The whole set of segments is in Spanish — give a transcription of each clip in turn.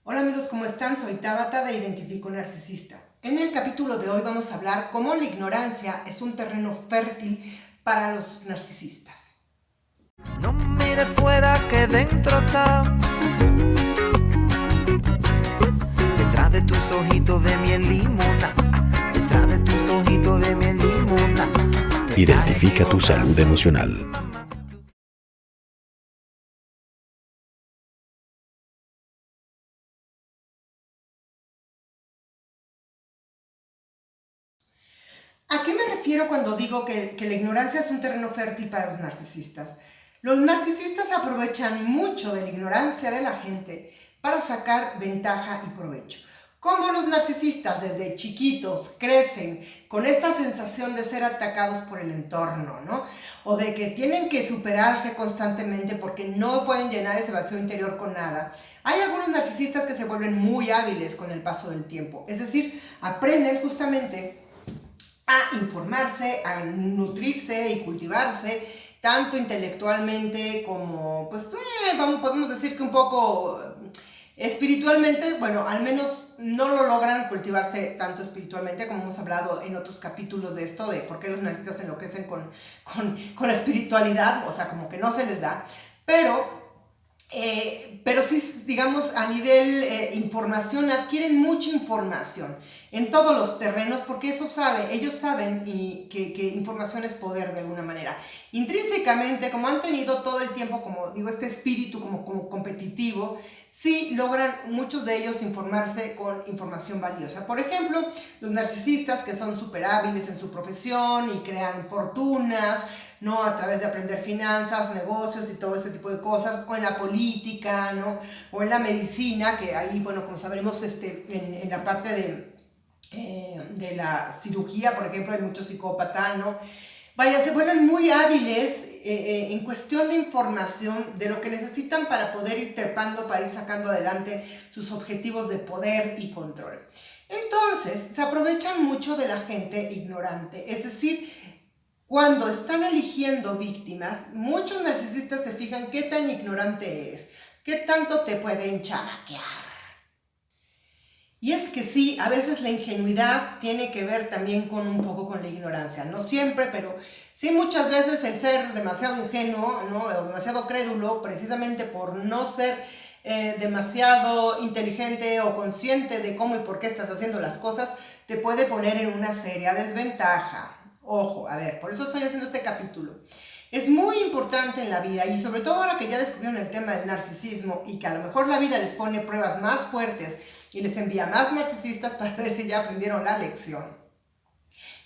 Hola amigos, ¿cómo están? Soy Tabata de Identifico Narcisista. En el capítulo de hoy vamos a hablar cómo la ignorancia es un terreno fértil para los narcisistas. No mire fuera que dentro está. Detrás de tus ojitos de miel limona. Detrás de tus ojitos de miel limona. Identifica tu salud emocional. ¿A qué me refiero cuando digo que la ignorancia es un terreno fértil para los narcisistas? Los narcisistas aprovechan mucho de la ignorancia de la gente para sacar ventaja y provecho. Como los narcisistas desde chiquitos crecen con esta sensación de ser atacados por el entorno, ¿no? O de que tienen que superarse constantemente porque no pueden llenar ese vacío interior con nada. Hay algunos narcisistas que se vuelven muy hábiles con el paso del tiempo, es decir, aprenden justamente a informarse, a nutrirse y cultivarse, tanto intelectualmente como, podemos decir que un poco espiritualmente. Bueno, al menos no lo logran cultivarse tanto espiritualmente, como hemos hablado en otros capítulos de esto, de por qué los narcisistas enloquecen con la espiritualidad, o sea, como que no se les da, pero sí, digamos, a nivel información, adquieren mucha información en todos los terrenos, porque ellos saben que información es poder de alguna manera. Intrínsecamente, como han tenido todo el tiempo, como digo, este espíritu como competitivo, sí logran muchos de ellos informarse con información valiosa. Por ejemplo, los narcisistas que son súper hábiles en su profesión y crean fortunas, ¿no? A través de aprender finanzas, negocios y todo ese tipo de cosas, o en la política, ¿no? O en la medicina, que ahí, bueno, como sabremos, en la parte de la cirugía, por ejemplo, hay mucho psicópata, ¿no? Vaya, se vuelven muy hábiles en cuestión de información de lo que necesitan para poder ir trepando, para ir sacando adelante sus objetivos de poder y control. Entonces, se aprovechan mucho de la gente ignorante, es decir, cuando están eligiendo víctimas, muchos narcisistas se fijan qué tan ignorante eres, qué tanto te pueden chamaquear. Y es que sí, a veces la ingenuidad tiene que ver también con un poco con la ignorancia. No siempre, pero sí muchas veces el ser demasiado ingenuo, ¿no? O demasiado crédulo, precisamente por no ser demasiado inteligente o consciente de cómo y por qué estás haciendo las cosas, te puede poner en una seria desventaja. Ojo, a ver, por eso estoy haciendo este capítulo. Es muy importante en la vida, y sobre todo ahora que ya descubrieron el tema del narcisismo y que a lo mejor la vida les pone pruebas más fuertes y les envía más narcisistas para ver si ya aprendieron la lección.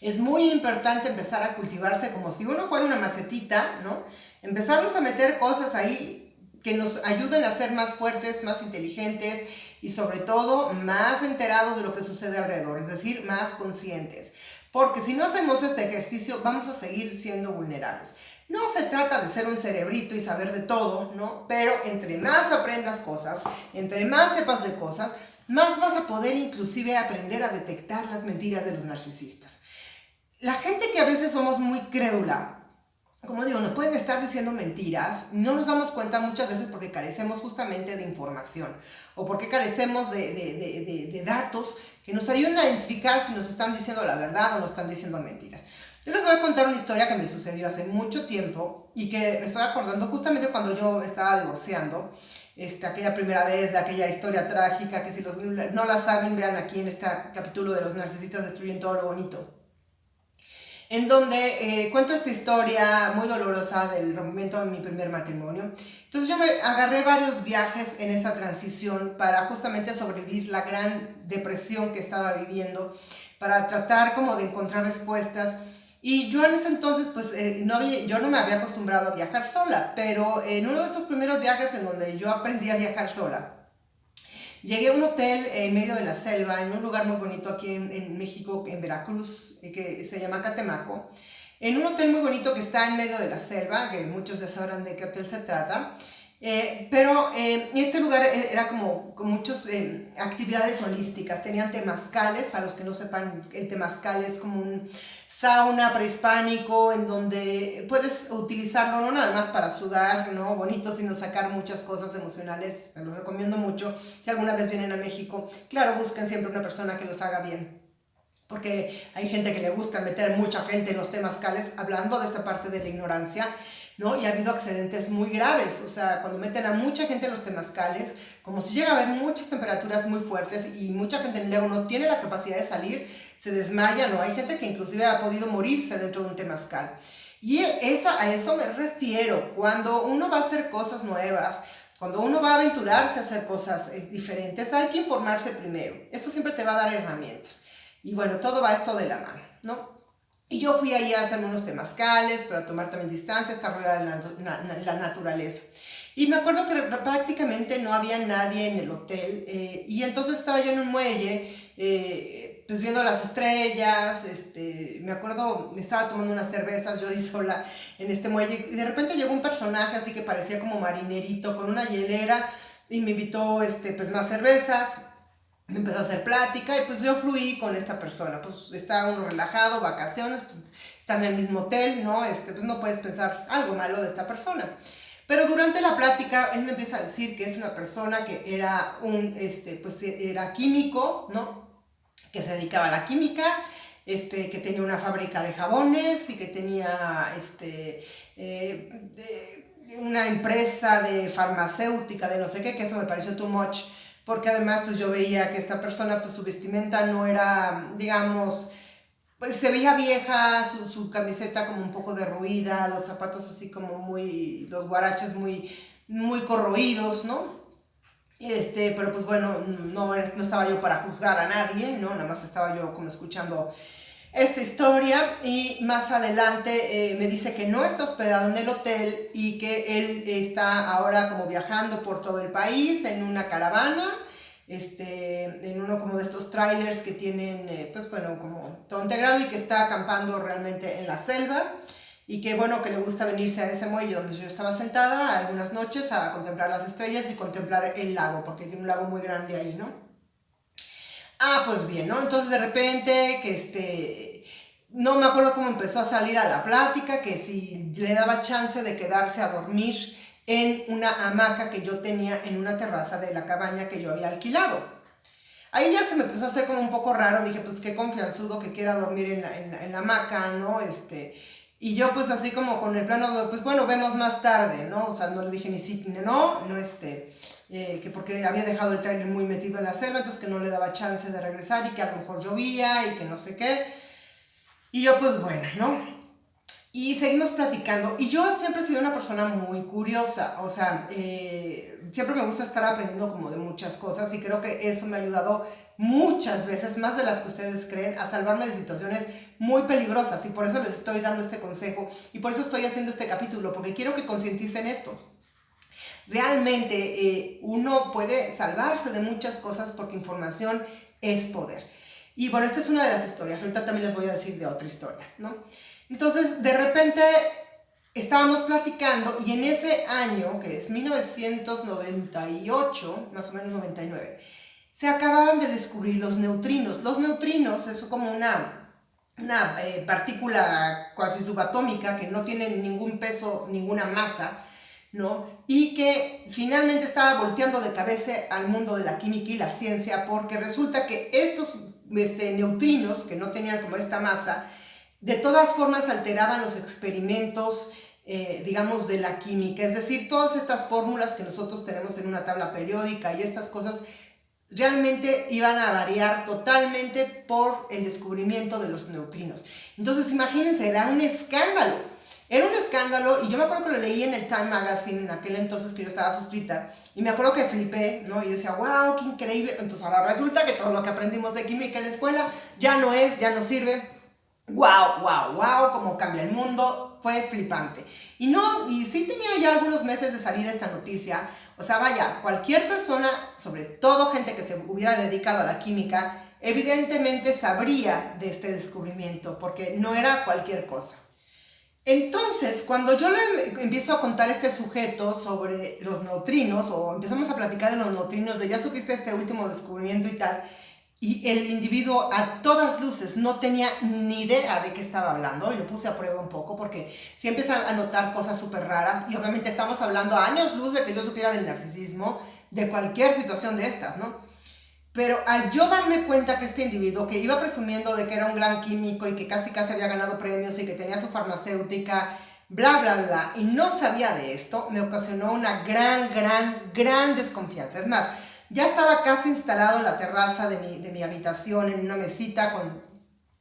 Es muy importante empezar a cultivarse como si uno fuera una macetita, ¿no? Empezarnos a meter cosas ahí que nos ayuden a ser más fuertes, más inteligentes y sobre todo más enterados de lo que sucede alrededor, es decir, más conscientes. Porque si no hacemos este ejercicio vamos a seguir siendo vulnerables. No se trata de ser un cerebrito y saber de todo, ¿no? Pero entre más aprendas cosas, entre más sepas de cosas, más vas a poder inclusive aprender a detectar las mentiras de los narcisistas. La gente que a veces somos muy crédula, como digo, nos pueden estar diciendo mentiras, no nos damos cuenta muchas veces porque carecemos justamente de información o porque carecemos de datos que nos ayuden a identificar si nos están diciendo la verdad o nos están diciendo mentiras. Yo les voy a contar una historia que me sucedió hace mucho tiempo y que me estoy acordando justamente cuando yo estaba divorciando, aquella primera vez, de aquella historia trágica que si no la saben, vean aquí en este capítulo de los narcisistas destruyen todo lo bonito, en donde cuento esta historia muy dolorosa del rompimiento de mi primer matrimonio. Entonces yo me agarré varios viajes en esa transición para justamente sobrevivir la gran depresión que estaba viviendo, para tratar como de encontrar respuestas. Y yo en ese entonces, pues, yo no me había acostumbrado a viajar sola, pero en uno de esos primeros viajes en donde yo aprendí a viajar sola, llegué a un hotel en medio de la selva, en un lugar muy bonito aquí en México, en Veracruz, que se llama Catemaco. En un hotel muy bonito que está en medio de la selva, que muchos ya sabrán de qué hotel se trata. Pero este lugar era como con muchas actividades holísticas. Tenían temazcales, para los que no sepan, el temazcal es como un sauna prehispánico en donde puedes utilizarlo no nada más para sudar, ¿no? Bonito, sino sacar muchas cosas emocionales. Se los recomiendo mucho. Si alguna vez vienen a México, claro, busquen siempre una persona que los haga bien, porque hay gente que le gusta meter mucha gente en los temazcales, hablando de esta parte de la ignorancia, ¿no? Y ha habido accidentes muy graves, o sea, cuando meten a mucha gente en los temazcales, como si llega a haber muchas temperaturas muy fuertes y mucha gente luego no tiene la capacidad de salir, se desmaya, ¿no? Hay gente que inclusive ha podido morirse dentro de un temazcal. Y a eso me refiero, cuando uno va a hacer cosas nuevas, cuando uno va a aventurarse a hacer cosas diferentes, hay que informarse primero, eso siempre te va a dar herramientas. Y bueno, todo va esto de la mano, ¿no? Y yo fui ahí a hacerme unos temazcales, pero a tomar también distancia, estar rodeada de la naturaleza. Y me acuerdo que prácticamente no había nadie en el hotel, y entonces estaba yo en un muelle, pues viendo las estrellas, me acuerdo, estaba tomando unas cervezas yo ahí sola en este muelle, y de repente llegó un personaje así que parecía como marinerito, con una hielera, y me invitó pues más cervezas. Me empezó a hacer plática y pues yo fluí con esta persona, pues está uno relajado, vacaciones, pues están en el mismo hotel, ¿no? Pues no puedes pensar algo malo de esta persona. Pero durante la plática él me empieza a decir que es una persona que era pues era químico, ¿no? Que se dedicaba a la química, que tenía una fábrica de jabones y que tenía una empresa de farmacéutica, de no sé qué, que eso me pareció too much. Porque además pues yo veía que esta persona, pues su vestimenta no era, digamos, pues se veía vieja, su camiseta como un poco derruida, los zapatos así como los guaraches muy corroídos, ¿no? Pero pues bueno, no estaba yo para juzgar a nadie, ¿no? Nada más estaba yo como escuchando esta historia, y más adelante me dice que no está hospedado en el hotel y que él está ahora como viajando por todo el país en una caravana, en uno como de estos trailers que tienen, pues bueno, como todo integrado, y que está acampando realmente en la selva, y que bueno, que le gusta venirse a ese muelle donde yo estaba sentada algunas noches a contemplar las estrellas y contemplar el lago, porque tiene un lago muy grande ahí, ¿no? Pues bien, ¿no? Entonces de repente no me acuerdo cómo empezó a salir a la plática, que si le daba chance de quedarse a dormir en una hamaca que yo tenía en una terraza de la cabaña que yo había alquilado. Ahí ya se me empezó a hacer como un poco raro, dije, pues qué confianzudo que quiera dormir en la hamaca, ¿no? Y yo pues así como con el plano de, pues bueno, vemos más tarde, ¿no? O sea, no le dije ni sí ni no, que porque había dejado el trailer muy metido en la selva, entonces que no le daba chance de regresar y que a lo mejor llovía y que no sé qué. Y yo pues bueno, ¿no? Y seguimos platicando. Y yo siempre he sido una persona muy curiosa, o sea, siempre me gusta estar aprendiendo como de muchas cosas, y creo que eso me ha ayudado muchas veces, más de las que ustedes creen, a salvarme de situaciones muy peligrosas, y por eso les estoy dando este consejo, y por eso estoy haciendo este capítulo, porque quiero que concienticen esto. Realmente uno puede salvarse de muchas cosas porque información es poder. Y bueno, esta es una de las historias. Ahorita también les voy a decir de otra historia, ¿no? Entonces, de repente estábamos platicando, y en ese año, que es 1998, más o menos 99, se acababan de descubrir los neutrinos. Los neutrinos es como una partícula cuasi subatómica que no tiene ningún peso, ninguna masa, ¿no? Y que finalmente estaba volteando de cabeza al mundo de la química y la ciencia, porque resulta que estos neutrinos, que no tenían como esta masa, de todas formas alteraban los experimentos, digamos, de la química. Es decir, todas estas fórmulas que nosotros tenemos en una tabla periódica y estas cosas realmente iban a variar totalmente por el descubrimiento de los neutrinos. Entonces, imagínense, era un escándalo. Era un escándalo, y yo me acuerdo que lo leí en el Time Magazine en aquel entonces que yo estaba suscrita, y me acuerdo que flipé, ¿no? Y decía, wow, qué increíble. Entonces ahora resulta que todo lo que aprendimos de química en la escuela ya no sirve. Wow, wow, wow, cómo cambia el mundo, fue flipante. Y sí tenía ya algunos meses de salida esta noticia, o sea, vaya, cualquier persona, sobre todo gente que se hubiera dedicado a la química, evidentemente sabría de este descubrimiento, porque no era cualquier cosa. Entonces, cuando yo le empiezo a contar a este sujeto sobre los neutrinos, o empezamos a platicar de los neutrinos, de ya supiste este último descubrimiento y tal, y el individuo a todas luces no tenía ni idea de qué estaba hablando, y lo puse a prueba un poco porque sí empecé a notar cosas súper raras, y obviamente estamos hablando a años luz de que yo supiera del narcisismo, de cualquier situación de estas, ¿no? Pero al yo darme cuenta que este individuo, que iba presumiendo de que era un gran químico y que casi había ganado premios y que tenía su farmacéutica, bla, bla, bla, y no sabía de esto, me ocasionó una gran desconfianza. Es más, ya estaba casi instalado en la terraza de mi habitación, en una mesita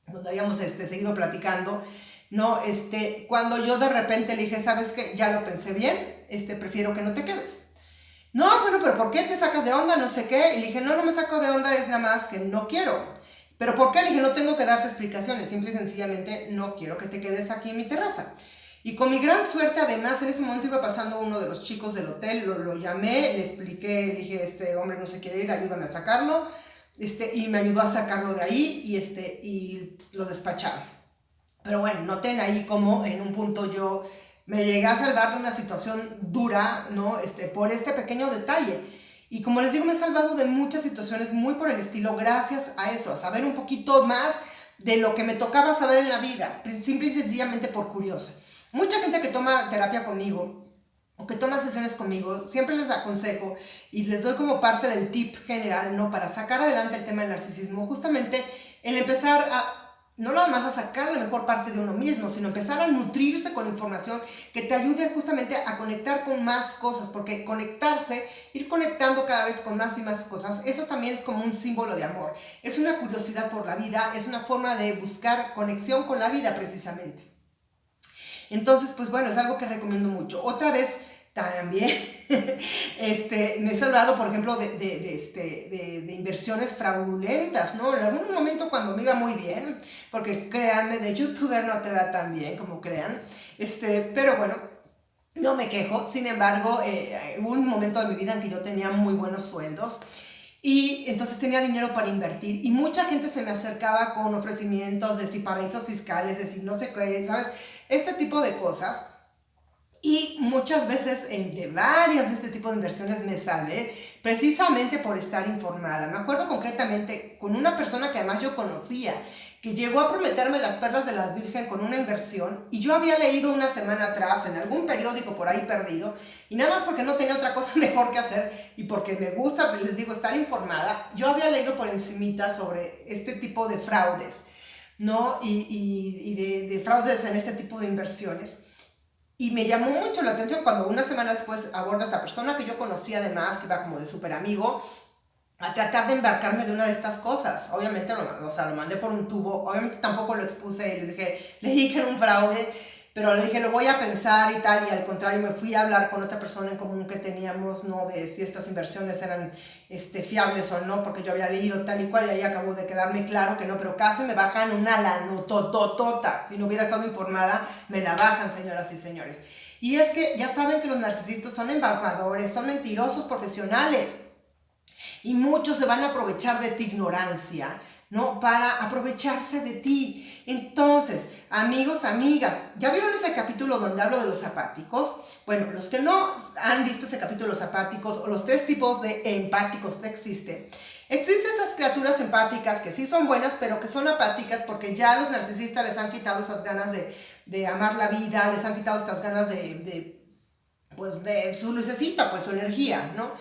donde habíamos seguido platicando, ¿no? Cuando yo de repente le dije, ¿sabes qué? Ya lo pensé bien, prefiero que no te quedes. No, bueno, pero ¿por qué te sacas de onda? No sé qué. Y le dije, no me saco de onda, es nada más que no quiero. ¿Pero por qué? Le dije, no tengo que darte explicaciones, simple y sencillamente no quiero que te quedes aquí en mi terraza. Y con mi gran suerte, además, en ese momento iba pasando uno de los chicos del hotel, lo llamé, le expliqué, le dije, este hombre no se quiere ir, ayúdame a sacarlo. Y me ayudó a sacarlo de ahí y lo despacharon. Pero bueno, noten ahí como en un punto yo me llegué a salvar de una situación dura, ¿no? Por este pequeño detalle. Y como les digo, me he salvado de muchas situaciones muy por el estilo, gracias a eso, a saber un poquito más de lo que me tocaba saber en la vida, simple y sencillamente por curiosa. Mucha gente que toma terapia conmigo, o que toma sesiones conmigo, siempre les aconsejo y les doy como parte del tip general, ¿no? Para sacar adelante el tema del narcisismo, justamente el empezar a no nada más a sacar la mejor parte de uno mismo, sino empezar a nutrirse con información que te ayude justamente a conectar con más cosas, porque conectarse, ir conectando cada vez con más y más cosas, eso también es como un símbolo de amor, es una curiosidad por la vida, es una forma de buscar conexión con la vida precisamente. Entonces, pues bueno, es algo que recomiendo mucho. Otra vez, también me he salvado, por ejemplo, de inversiones fraudulentas, ¿no? En algún momento cuando me iba muy bien, porque créanme, de youtuber no te va tan bien como crean, pero bueno, no me quejo. Sin embargo, hubo un momento de mi vida en que yo tenía muy buenos sueldos y entonces tenía dinero para invertir y mucha gente se me acercaba con ofrecimientos de si paraísos fiscales, de si no sé qué, ¿sabes? Este tipo de cosas. Y muchas veces de varias de este tipo de inversiones me salvé precisamente por estar informada. Me acuerdo concretamente con una persona que además yo conocía, que llegó a prometerme las perlas de las virgen con una inversión y yo había leído una semana atrás en algún periódico por ahí perdido y nada más porque no tenía otra cosa mejor que hacer y porque me gusta, les digo, estar informada, yo había leído por encimita sobre este tipo de fraudes, ¿no? Y de fraudes en este tipo de inversiones. Y me llamó mucho la atención cuando una semana después aborda esta persona que yo conocía además, que iba como de súper amigo, a tratar de embarcarme de una de estas cosas. Obviamente lo mandé por un tubo, obviamente tampoco lo expuse, le dije que era un fraude, pero le dije, lo voy a pensar y tal, y al contrario me fui a hablar con otra persona en común que teníamos, ¿no? De si estas inversiones eran fiables o no, porque yo había leído tal y cual, y ahí acabó de quedarme claro que no, pero casi me bajan una lanotototota. Si no hubiera estado informada, me la bajan, señoras y señores. Y es que ya saben que los narcisistas son embaucadores, son mentirosos profesionales, y muchos se van a aprovechar de tu ignorancia, ¿no? Para aprovecharse de ti. Entonces, amigos, amigas, ¿ya vieron ese capítulo donde hablo de los apáticos? Bueno, los que no han visto ese capítulo de los apáticos, o los 3 tipos de empáticos que existen estas criaturas empáticas que sí son buenas, pero que son apáticas porque ya los narcisistas les han quitado esas ganas de amar la vida, les han quitado estas ganas de su lucecita, pues su energía, ¿no?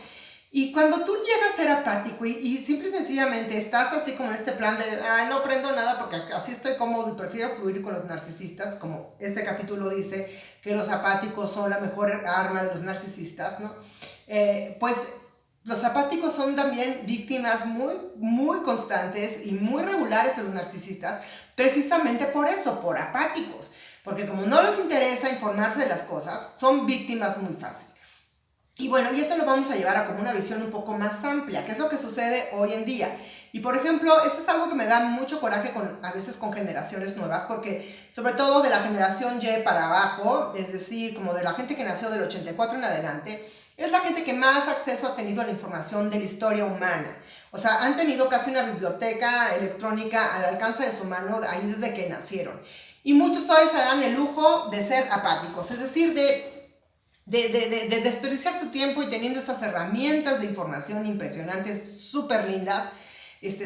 Y cuando tú llegas a ser apático y simple y sencillamente estás así como en este plan de, ay, no aprendo nada porque así estoy cómodo y prefiero fluir con los narcisistas, como este capítulo dice que los apáticos son la mejor arma de los narcisistas, ¿no? Pues los apáticos son también víctimas muy constantes y muy regulares de los narcisistas, precisamente por eso, por apáticos, porque como no les interesa informarse de las cosas, son víctimas muy fáciles. Y bueno, y esto lo vamos a llevar a como una visión un poco más amplia, que es lo que sucede hoy en día. Y por ejemplo, esto es algo que me da mucho coraje a veces con generaciones nuevas, porque sobre todo de la generación Y para abajo, es decir, como de la gente que nació del 84 en adelante, es la gente que más acceso ha tenido a la información de la historia humana. O sea, han tenido casi una biblioteca electrónica al alcance de su mano ahí desde que nacieron. Y muchos todavía se dan el lujo de ser apáticos, es decir, de desperdiciar tu tiempo y teniendo estas herramientas de información impresionantes, súper lindas,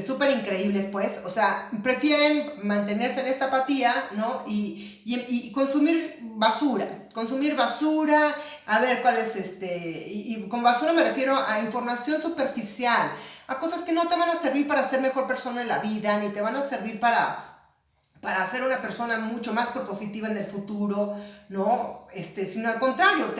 súper increíbles, pues, o sea, prefieren mantenerse en esta apatía, ¿no? Y consumir basura, a ver cuál es y con basura me refiero a información superficial, a cosas que no te van a servir para ser mejor persona en la vida, ni te van a servir para ser una persona mucho más propositiva en el futuro, ¿no? Sino al contrario,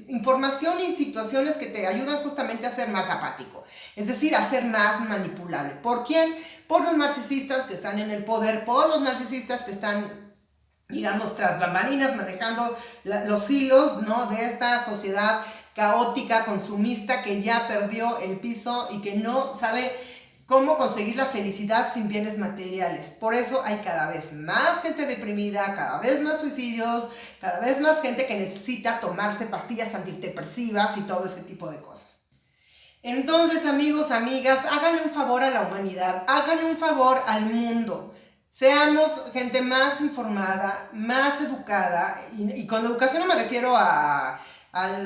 información y situaciones que te ayudan justamente a ser más apático, es decir, a ser más manipulable. ¿Por quién? Por los narcisistas que están en el poder, por los narcisistas que están, digamos, tras bambalinas, manejando los hilos, ¿no? De esta sociedad caótica, consumista, que ya perdió el piso y que no sabe cómo conseguir la felicidad sin bienes materiales. Por eso hay cada vez más gente deprimida, cada vez más suicidios, cada vez más gente que necesita tomarse pastillas antidepresivas y todo ese tipo de cosas. Entonces, amigos, amigas, háganle un favor a la humanidad, háganle un favor al mundo. Seamos gente más informada, más educada, y con educación no me refiero a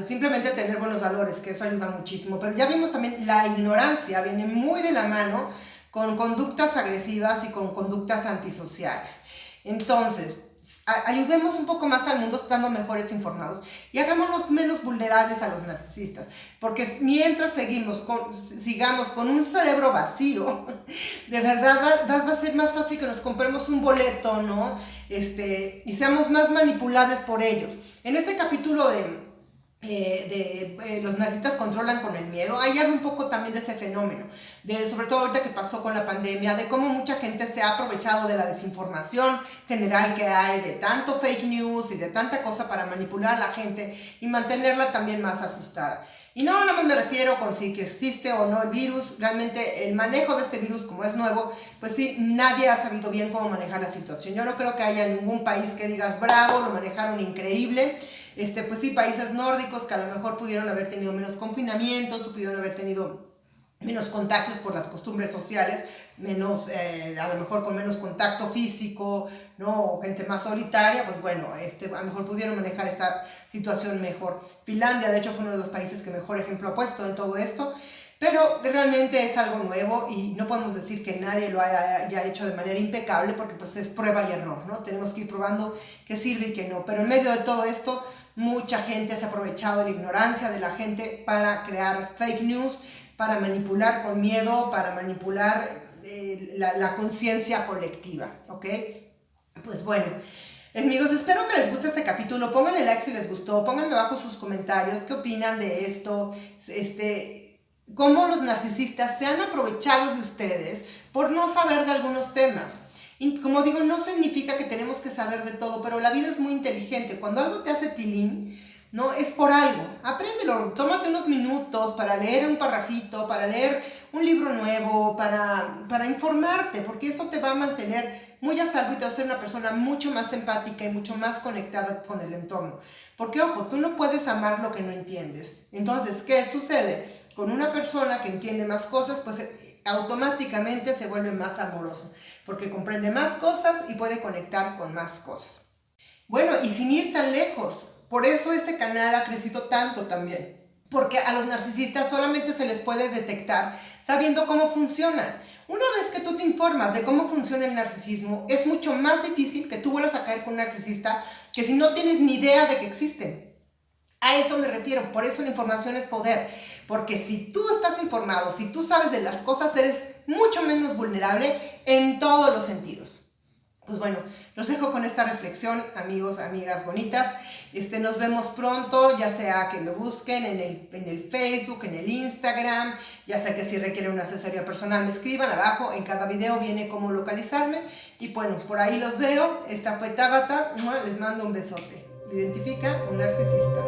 simplemente tener buenos valores, que eso ayuda muchísimo, pero ya vimos también la ignorancia viene muy de la mano con conductas agresivas y con conductas antisociales. Entonces, ayudemos un poco más al mundo estando mejores informados y hagámonos menos vulnerables a los narcisistas, porque mientras sigamos con un cerebro vacío, de verdad va a ser más fácil que nos compremos un boleto, ¿no? Y seamos más manipulables por ellos. En este capítulo los narcisistas controlan con el miedo, ahí habla un poco también de ese fenómeno, sobre todo ahorita que pasó con la pandemia, de cómo mucha gente se ha aprovechado de la desinformación general que hay, de tanto fake news y de tanta cosa para manipular a la gente y mantenerla también más asustada. Y no nada más me refiero con si que existe o no el virus, realmente el manejo de este virus como es nuevo, pues sí, nadie ha sabido bien cómo manejar la situación. Yo no creo que haya ningún país que digas bravo, lo manejaron increíble. Pues sí, países nórdicos que a lo mejor pudieron haber tenido menos confinamientos, o pudieron haber tenido menos contagios por las costumbres sociales, menos, a lo mejor con menos contacto físico, ¿no? O gente más solitaria, pues bueno, a lo mejor pudieron manejar esta situación mejor. Finlandia, de hecho, fue uno de los países que mejor ejemplo ha puesto en todo esto, pero realmente es algo nuevo y no podemos decir que nadie lo haya hecho de manera impecable, porque pues es prueba y error, ¿no? Tenemos que ir probando qué sirve y qué no, pero en medio de todo esto, mucha gente se ha aprovechado de la ignorancia de la gente para crear fake news, para manipular con miedo, para manipular la conciencia colectiva, ¿ok? Pues bueno, amigos, espero que les guste este capítulo. Pónganle like si les gustó, pónganme abajo sus comentarios, qué opinan de esto, cómo los narcisistas se han aprovechado de ustedes por no saber de algunos temas. Y como digo, no significa que tenemos que saber de todo, pero la vida es muy inteligente. Cuando algo te hace tilín, no es por algo. Apréndelo, tómate unos minutos para leer un parrafito, para leer un libro nuevo, para informarte, porque eso te va a mantener muy a salvo y te va a hacer una persona mucho más empática y mucho más conectada con el entorno. Porque, ojo, tú no puedes amar lo que no entiendes. Entonces, ¿qué sucede? Con una persona que entiende más cosas, pues automáticamente se vuelve más amorosa, porque comprende más cosas y puede conectar con más cosas. Bueno, y sin ir tan lejos, por eso este canal ha crecido tanto también, porque a los narcisistas solamente se les puede detectar sabiendo cómo funcionan. Una vez que tú te informas de cómo funciona el narcisismo, es mucho más difícil que tú vuelvas a caer con un narcisista que si no tienes ni idea de que existen. A eso me refiero, por eso la información es poder, porque si tú estás informado, si tú sabes de las cosas, eres mucho menos vulnerable en todos los sentidos. Pues bueno, los dejo con esta reflexión, amigos, amigas bonitas. Nos vemos pronto, ya sea que me busquen en el Facebook, en el Instagram, ya sea que si requieren una asesoría personal me escriban abajo, en cada video viene cómo localizarme. Y bueno, por ahí los veo. Esta fue Tabata, les mando un besote. Identifica un narcisista.